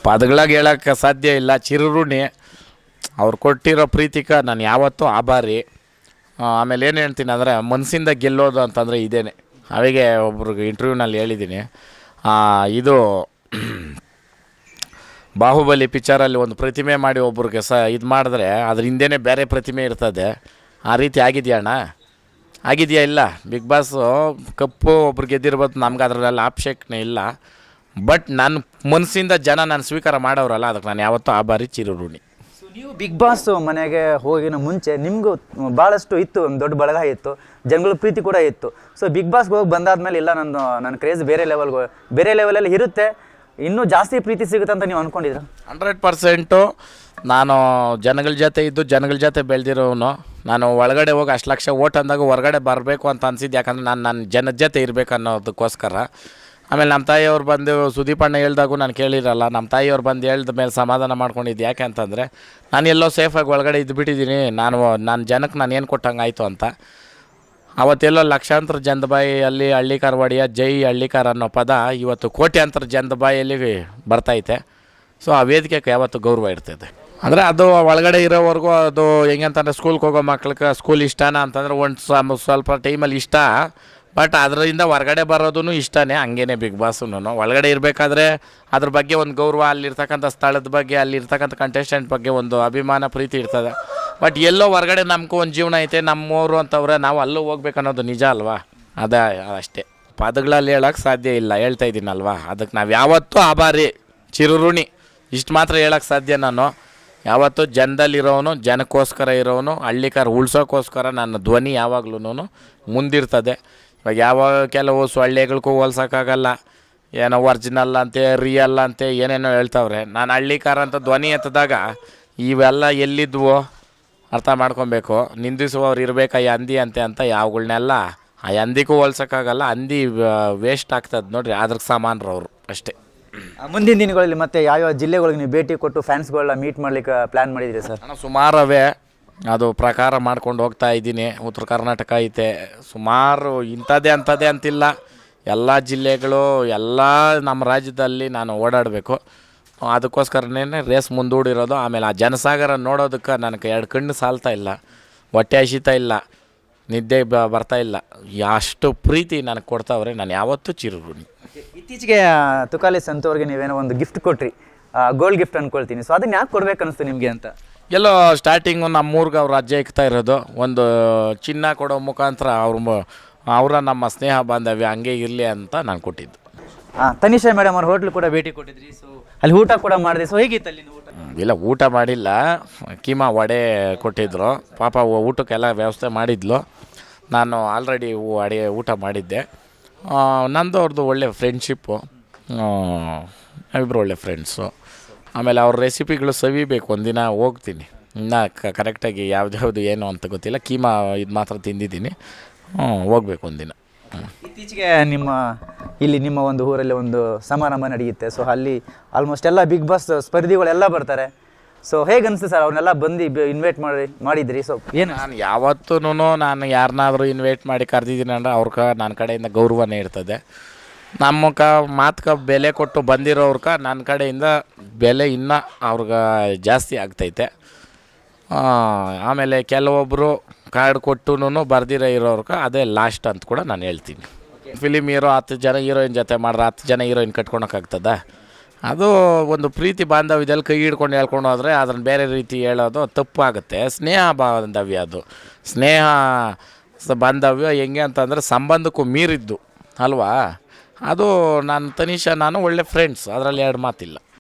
ಪದಗಳಾಗಿ ಹೇಳೋಕ್ಕೆ ಸಾಧ್ಯ ಇಲ್ಲ. ಚಿರಋಣಿ, ಅವ್ರು ಕೊಟ್ಟಿರೋ ಪ್ರೀತಿಗೆ ನಾನು ಯಾವತ್ತೂ ಆಭಾರಿ. ಆಮೇಲೆ ಏನು ಹೇಳ್ತೀನಿ ಅಂದರೆ, ಮನಸ್ಸಿಂದ ಗೆಲ್ಲೋದು ಅಂತಂದರೆ ಇದೇನೆ. ಅವಾಗೆ ಒಬ್ರಿಗೆ ಇಂಟರ್ವ್ಯೂನಲ್ಲಿ ಹೇಳಿದ್ದೀನಿ, ಇದು ಬಾಹುಬಲಿ ಪಿಕ್ಚರಲ್ಲಿ ಒಂದು ಪ್ರತಿಮೆ ಮಾಡಿ ಒಬ್ರಿಗೆ ಇದು ಮಾಡಿದ್ರೆ ಅದ್ರ ಹಿಂದೆಯೇ ಬೇರೆ ಪ್ರತಿಮೆ ಇರ್ತದೆ. ಆ ರೀತಿ ಆಗಿದೆಯಾ ಅಣ್ಣ? ಆಗಿದೆಯಾ? ಇಲ್ಲ. ಬಿಗ್ ಬಾಸು ಕಪ್ಪು ಒಬ್ರು ಗೆದ್ದಿರ್ಬೋದು, ನಮ್ಗೆ ಅದರಲ್ಲೆಲ್ಲ ಆಕ್ಷೇಪಣೆ ಇಲ್ಲ. ಬಟ್ ನನ್ನ ಮನಸ್ಸಿಂದ ಜನ ನಾನು ಸ್ವೀಕಾರ ಮಾಡೋರಲ್ಲ, ಅದಕ್ಕೆ ನಾನು ಯಾವತ್ತೂ ಆಭಾರಿ, ಚಿರಋಣಿ. ಸೊ ನೀವು ಬಿಗ್ ಬಾಸ್ ಮನೆಗೆ ಹೋಗಿನ ಮುಂಚೆ ನಿಮಗೂ ಭಾಳಷ್ಟು ಇತ್ತು, ಒಂದು ದೊಡ್ಡ ಬಳಗ ಇತ್ತು, ಜನಗಳ ಪ್ರೀತಿ ಕೂಡ ಇತ್ತು. ಸೊ ಬಿಗ್ ಬಾಸ್ಗೆ ಹೋಗಿ ಬಂದಾದ್ಮೇಲೆ ಇಲ್ಲ, ನನ್ನ ಕ್ರೇಜ್ ಬೇರೆ ಲೆವೆಲಲ್ಲಿ ಇರುತ್ತೆ, ಇನ್ನೂ ಜಾಸ್ತಿ ಪ್ರೀತಿ ಸಿಗುತ್ತೆ ಅಂತ ನೀವು ಅಂದ್ಕೊಂಡಿದ್ರ? 100% ನಾನು ಜನಗಳ ಜೊತೆ ಇದ್ದು ಜನಗಳ ಜೊತೆ ಬೆಳೆದಿರೋನು. ನಾನು ಒಳಗಡೆ ಹೋಗಿ ಅಷ್ಟು ಲಕ್ಷ ಓಟ್ ಅಂದಾಗ ಹೊರಗಡೆ ಬರಬೇಕು ಅಂತ ಅನಿಸಿದ್ದು, ಯಾಕಂದರೆ ನನ್ನ ಜನದ ಜೊತೆ ಇರಬೇಕು ಅನ್ನೋದಕ್ಕೋಸ್ಕರ. ಆಮೇಲೆ ನಮ್ಮ ತಾಯಿಯವ್ರು ಬಂದು ಸುದೀಪ್ ಅಣ್ಣ ಹೇಳ್ದಾಗೂ ನಾನು ಕೇಳಿರಲ್ಲ. ನಮ್ಮ ತಾಯಿಯವ್ರು ಬಂದು ಹೇಳ್ದ ಮೇಲೆ ಸಮಾಧಾನ ಮಾಡ್ಕೊಂಡಿದ್ದು. ಯಾಕೆ ಅಂತಂದರೆ, ನಾನು ಎಲ್ಲೋ ಸೇಫಾಗಿ ಒಳಗಡೆ ಇದ್ದುಬಿಟ್ಟಿದ್ದೀನಿ. ನನ್ನ ಜನಕ್ಕೆ ನಾನು ಏನು ಕೊಟ್ಟಂಗೆ ಆಯಿತು ಅಂತ. ಅವತ್ತೆಲ್ಲೋ ಲಕ್ಷಾಂತರ ಜನದ ಬಾಯಲ್ಲಿ ಹಳ್ಳಿಕಾರ ಒಡೆಯ ಜೈ ಹಳ್ಳಿಕಾರ ಅನ್ನೋ ಪದ ಇವತ್ತು ಕೋಟ್ಯಾಂತರ ಜನದ ಬಾಯಲ್ಲಿ ಬರ್ತೈತೆ. ಸೊ ಆ ವೇದಿಕೆಗೆ ಯಾವತ್ತು ಗೌರವ ಇರ್ತದೆ. ಅಂದರೆ ಅದು ಒಳಗಡೆ ಇರೋವರೆಗೂ ಅದು ಹೆಂಗೆ ಅಂತಂದರೆ, ಸ್ಕೂಲ್ಗೆ ಹೋಗೋ ಮಕ್ಳಿಗೆ ಸ್ಕೂಲ್ ಇಷ್ಟನಾ ಅಂತಂದರೆ ಒಂದು ಸ್ವಲ್ಪ ಟೈಮಲ್ಲಿ ಇಷ್ಟ. ಬಟ್ ಅದರಿಂದ ಹೊರಗಡೆ ಬರೋದೂ ಇಷ್ಟನೇ. ಹಂಗೇ ಬಿಗ್ ಬಾಸೂ ಒಳಗಡೆ ಇರಬೇಕಾದ್ರೆ ಅದ್ರ ಬಗ್ಗೆ ಒಂದು ಗೌರವ, ಅಲ್ಲಿರ್ತಕ್ಕಂಥ ಸ್ಥಳದ ಬಗ್ಗೆ, ಅಲ್ಲಿರ್ತಕ್ಕಂಥ ಕಂಟೆಸ್ಟೆಂಟ್ ಬಗ್ಗೆ ಒಂದು ಅಭಿಮಾನ, ಪ್ರೀತಿ ಇರ್ತದೆ. ಬಟ್ ಎಲ್ಲೋ ಹೊರಗಡೆ ನಮಗೂ ಒಂದು ಜೀವನ ಐತೆ, ನಮ್ಮವರು ಅಂತವ್ರೆ, ನಾವು ಅಲ್ಲೂ ಹೋಗ್ಬೇಕು ಅನ್ನೋದು ನಿಜ ಅಲ್ವಾ? ಅದೇ ಅಷ್ಟೇ. ಪದಗಳಲ್ಲಿ ಹೇಳೋಕ್ಕೆ ಸಾಧ್ಯ ಇಲ್ಲ, ಹೇಳ್ತಾ ಇದ್ದೀನಲ್ವಾ. ಅದಕ್ಕೆ ನಾವು ಯಾವತ್ತೂ ಆಭಾರಿ, ಚಿರಋಣಿ, ಇಷ್ಟು ಮಾತ್ರ ಹೇಳೋಕ್ಕೆ ಸಾಧ್ಯ. ನಾನು ಯಾವತ್ತೂ ಜನದಲ್ಲಿರೋನು, ಜನಕ್ಕೋಸ್ಕರ ಇರೋನು, ಹಳ್ಳಿಕಾರ ಉಳ್ಸೋಕ್ಕೋಸ್ಕರ ನನ್ನ ಧ್ವನಿ ಯಾವಾಗ್ಲೂ ಮುಂದಿರ್ತದೆ. ಇವಾಗ ಯಾವಾಗ ಕೆಲವು ಸೊಳ್ಳೆಗಳಿಗೂ ಹೋಲ್ಸೋಕ್ಕಾಗಲ್ಲ, ಏನೋ ಒರ್ಜಿನಲ್ ಅಂತೆ, ರಿಯಲ್ ಅಂತೆ, ಏನೇನೋ ಹೇಳ್ತಾವ್ರೆ. ನಾನು ಹಳ್ಳಿಕಾರ ಅಂತ ಧ್ವನಿ ಎತ್ತಿದಾಗ ಇವೆಲ್ಲ ಎಲ್ಲಿದ್ವು ಅರ್ಥ ಮಾಡ್ಕೊಬೇಕು. ನಿಂದಿಸುವವ್ರು ಇರಬೇಕು ಈ ಹಂದಿ ಅಂತೆ ಅಂತ ಯಾವುಗಳನ್ನೆಲ್ಲ ಆ ಹಂದಿಗೂ ಹೋಲ್ಸೋಕ್ಕಾಗಲ್ಲ. ಹಂದಿ ವೇಸ್ಟ್ ಆಗ್ತದೆ ನೋಡಿರಿ, ಅದ್ರಿಗೆ ಸಮಾನರವರು ಅಷ್ಟೇ. ಮುಂದಿನ ದಿನಗಳಲ್ಲಿ ಮತ್ತೆ ಯಾವ್ಯಾವ ಜಿಲ್ಲೆಗಳಿಗೆ ನೀವು ಭೇಟಿ ಕೊಟ್ಟು ಫ್ಯಾನ್ಸ್ಗಳನ್ನ ಮೀಟ್ ಮಾಡ್ಲಿಕ್ಕೆ ಪ್ಲ್ಯಾನ್ ಮಾಡಿದ್ದೀರಿ ಸರ್? ನಾನು ಸುಮಾರವೇ ಅದು ಪ್ರಕಾರ ಮಾಡ್ಕೊಂಡು ಹೋಗ್ತಾ ಇದ್ದೀನಿ. ಉತ್ತರ ಕರ್ನಾಟಕ ಐತೆ, ಸುಮಾರು ಇಂಥದ್ದೇ ಅಂಥದ್ದೇ ಅಂತಿಲ್ಲ, ಎಲ್ಲ ಜಿಲ್ಲೆಗಳು, ಎಲ್ಲ ನಮ್ಮ ರಾಜ್ಯದಲ್ಲಿ ನಾನು ಓಡಾಡಬೇಕು. ಅದಕ್ಕೋಸ್ಕರನೇ ರೇಸ್ ಮುಂದೂಡಿರೋದು. ಆಮೇಲೆ ಆ ಜನಸಾಗರ ನೋಡೋದಕ್ಕೆ ನನಗೆ 2 ಕಣ್ಣು ಸಾಲ್ತಾ ಇಲ್ಲ, ಹೊಟ್ಟೆ ಹಸಿತಾ ಇಲ್ಲ, ನಿದ್ದೆ ಬರ್ತಾ ಇಲ್ಲ. ಅಷ್ಟು ಪ್ರೀತಿ ನನಗೆ ಕೊಡ್ತಾವ್ರೆ. ನಾನು ಯಾವತ್ತೂ ಚಿರಋಣಿ. ಇತ್ತೀಚೆಗೆ ತುಕಾಲಿ ಸಂತವ್ರಿಗೆ ನೀವೇನೋ ಒಂದು ಗಿಫ್ಟ್ ಕೊಟ್ರಿ, ಗೋಲ್ಡ್ ಗಿಫ್ಟ್ ಅನ್ಕೊಳ್ತೀನಿ. ಸೊ ಅದನ್ನ ಯಾಕೆ ಕೊಡ್ಬೇಕು ಅನಿಸ್ತು ನಿಮಗೆ ಅಂತ? ಎಲ್ಲೋ ಸ್ಟಾರ್ಟಿಂಗು ನಮ್ಮೂರ್ಗೆ ಅವ್ರು ಅಜ್ಜೆ ಇಕ್ತಾ ಇರೋದು, ಒಂದು ಚಿನ್ನ ಕೊಡೋ ಮುಖಾಂತರ ಅವರ ನಮ್ಮ ಸ್ನೇಹ ಬಾಂಧವ್ಯ ಹಂಗೆ ಇರಲಿ ಅಂತ ನಾನು ಕೊಟ್ಟಿದ್ದು. ತನಿಷಾ ಮೇಡಮ್ ಅವ್ರ ಹೋಟ್ಲು ಕೂಡ ಭೇಟಿ ಕೊಟ್ಟಿದ್ರಿ. ಸೊ ಅಲ್ಲಿ ಊಟ ಕೂಡ ಮಾಡಿದೆ. ಸೊ ಹೇಗಿತ್ತು ಅಲ್ಲಿ ಊಟ? ಇಲ್ಲ, ಊಟ ಮಾಡಿಲ್ಲ. ಕೀಮಾ ವಡೆ ಕೊಟ್ಟಿದ್ದರು. ಪಾಪ ಊಟಕ್ಕೆಲ್ಲ ವ್ಯವಸ್ಥೆ ಮಾಡಿದ್ಲು. ನಾನು ಆಲ್ರೆಡಿ ಊಟ ಮಾಡಿದ್ದೆ. ನಂದು ಅವ್ರದ್ದು ಒಳ್ಳೆ ಫ್ರೆಂಡ್ಶಿಪ್ಪು, ಇಬ್ಬರು ಒಳ್ಳೆ ಫ್ರೆಂಡ್ಸು. ಆಮೇಲೆ ಅವ್ರ ರೆಸಿಪಿಗಳು ಸವಿಬೇಕು. ಒಂದಿನ ಹೋಗ್ತೀನಿ, ಇನ್ನೂ ಕರೆಕ್ಟಾಗಿ ಯಾವ್ದು ಏನು ಅಂತ ಗೊತ್ತಿಲ್ಲ. ಕೀಮಾ ಇದು ಮಾತ್ರ ತಿಂದಿದ್ದೀನಿ. ಹೋಗ್ಬೇಕು ಒಂದಿನ. ಇತ್ತೀಚೆಗೆ ನಿಮ್ಮ ಒಂದು ಊರಲ್ಲಿ ಒಂದು ಸಮಾರಂಭ ನಡೆಯುತ್ತೆ. ಸೊ ಅಲ್ಲಿ ಆಲ್ಮೋಸ್ಟ್ ಎಲ್ಲ ಬಿಗ್ ಬಾಸ್ ಸ್ಪರ್ಧಿಗಳೆಲ್ಲ ಬರ್ತಾರೆ. ಸೊ ಹೇಗೆ ಅನಿಸ್ತು ಸರ್ ಅವ್ರನ್ನೆಲ್ಲ ಬಂದು ಇನ್ವೈಟ್ ಮಾಡಿದ್ರಿ? ಸೊ ಏನು? ನಾನು ಯಾವತ್ತೂ ನಾನು ಯಾರನ್ನಾದರೂ ಇನ್ವೈಟ್ ಮಾಡಿ ಕರೆದಿದ್ದೀನಿ ಅಂದರೆ ಅವ್ರಿಗೆ ನನ್ನ ಕಡೆಯಿಂದ ಗೌರವನೇ ಇರ್ತದೆ. ನಮ್ಮ ಮಾತಕ್ಕೆ ಬೆಲೆ ಕೊಟ್ಟು ಬಂದಿರೋರ್ಗೆ ನನ್ನ ಕಡೆಯಿಂದ ಬೆಲೆ ಇನ್ನೂ ಅವ್ರಿಗೆ ಜಾಸ್ತಿ ಆಗ್ತೈತೆ. ಆಮೇಲೆ ಕೆಲವೊಬ್ಬರು ಕಾರ್ಡ್ ಕೊಟ್ಟು ಬರ್ದಿರೋ ಇರೋರ್ಗೆ ಅದೇ ಲಾಸ್ಟ್ ಅಂತ ಕೂಡ ನಾನು ಹೇಳ್ತೀನಿ. ಫಿಲಿಮ್ ಹೀರೋ 10 ಜನ ಹೀರೋಯಿನ್ ಜೊತೆ ಮಾಡ್ರೆ 10 ಜನ ಹೀರೋಯಿನ್ ಕಟ್ಕೊಳಕ್ಕಾಗ್ತದ? ಅದು ಒಂದು ಪ್ರೀತಿ ಬಾಂಧವ್ಯದಲ್ಲಿ ಕೈ ಹಿಡ್ಕೊಂಡು ಹೇಳ್ಕೊಂಡು ಹೋದರೆ ಅದನ್ನು ಬೇರೆ ರೀತಿ ಹೇಳೋದು ತಪ್ಪಾಗುತ್ತೆ. ಸ್ನೇಹ ಬಾಂಧವ್ಯ, ಅದು ಸ್ನೇಹ ಬಾಂಧವ್ಯ ಹೆಂಗೆ ಅಂತಂದರೆ ಸಂಬಂಧಕ್ಕೂ ಮೀರಿದ್ದು ಅಲ್ವಾ? ಅದು ನಾನು ತನಿಷಾ ನಾನು ಒಳ್ಳೆ ಫ್ರೆಂಡ್ಸ್, ಅದರಲ್ಲಿ 2 ಮಾತಿಲ್ಲ.